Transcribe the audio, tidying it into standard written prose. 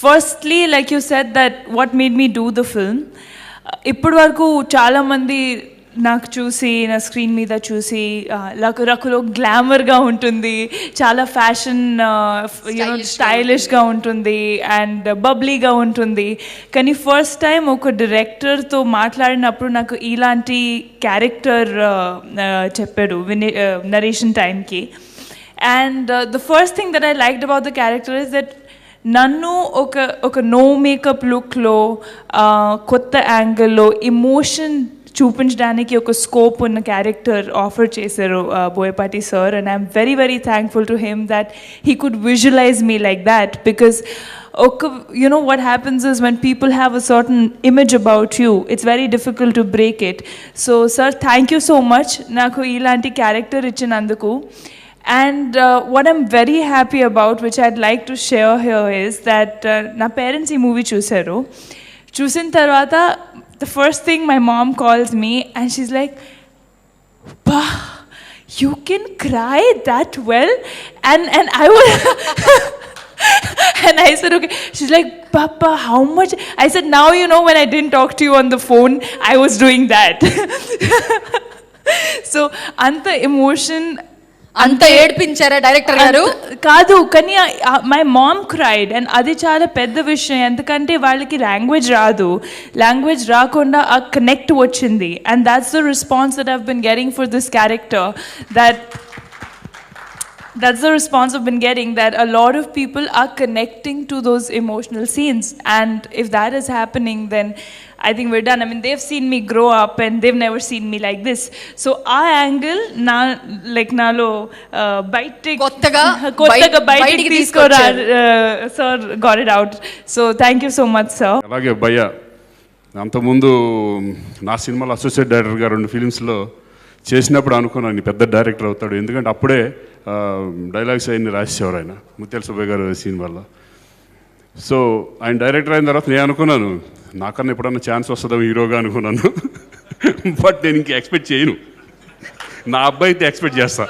firstly, like you said, that what made me do the film. ఇప్పటి వరకు చాలామంది నాకు చూసి నా స్క్రీన్ మీద చూసి రకరకాల గ్లామర్గా ఉంటుంది, చాలా ఫ్యాషన్ స్టైలిష్గా ఉంటుంది అండ్ బబ్లీగా ఉంటుంది. కానీ ఫస్ట్ టైం ఒక డైరెక్టర్తో మాట్లాడినప్పుడు నాకు ఇలాంటి క్యారెక్టర్ చెప్పాడు నరేషన్ టైంకి. And the first thing that I liked about the character is that నన్ను ఒక నో మేకప్ లుక్లో కొత్త యాంగిల్లో ఎమోషన్ చూపించడానికి ఒక స్కోప్ ఉన్న క్యారెక్టర్ ఆఫర్ చేశారు Boyapati sir. And I'm very very thankful to him that he could visualise me like that, because you know what happens is when people have a certain image about you, it's very difficult to break it. So sir, thank you so much naku ilanti character ichinanduku. And what I'm very happy about, which I'd like to share here, is that na parents ee movie chusin tarvata the first thing my mom calls me and she's like, "Pa, you can cry that well?" and I was and I said, okay. She's like, "Papa, how much?" I said, "Now you know when I didn't talk to you on the phone, I was doing that." So anta emotion, అంత ఏడ్పించారా director గారు? కాదు, కానీ my mom cried. And అది చాలా పెద్ద విషయం, ఎందుకంటే వాళ్ళకి లాంగ్వేజ్ రాదు. లాంగ్వేజ్ రాకుండా ఆ కనెక్ట్ వచ్చింది. And that's the response that I've been getting for this character. That's the response I've been getting, that a lot of people are connecting to those emotional scenes. And if that is happening, then I think we're done. I mean, they've seen me grow up and they've never seen me like this. So our angle, nalo kottaga bite teeskora, sir got it out. So thank you so much, sir. అలాగే భయ్య, అంతకుముందు నా సినిమాలో associate డైరెక్టర్గా 2 ఫిలిమ్స్లో చేసినప్పుడు అనుకున్నాను నీ పెద్ద డైరెక్టర్ అవుతాడు, ఎందుకంటే అప్పుడే డైలాగ్స్ అవన్నీ రాసేవారు ఆయన, ముత్యాల సుబ్బయ్య గారు సినిమాలో. సో ఆయన డైరెక్టర్ అయిన తర్వాత నేను అనుకున్నాను నాకన్నా ఎప్పుడన్నా ఛాన్స్ వస్తుందో హీరోగా అనుకున్నాను. బట్ నేను ఇంక ఎక్స్పెక్ట్ చేయను, నా అబ్బాయి అయితే ఎక్స్పెక్ట్ చేస్తా.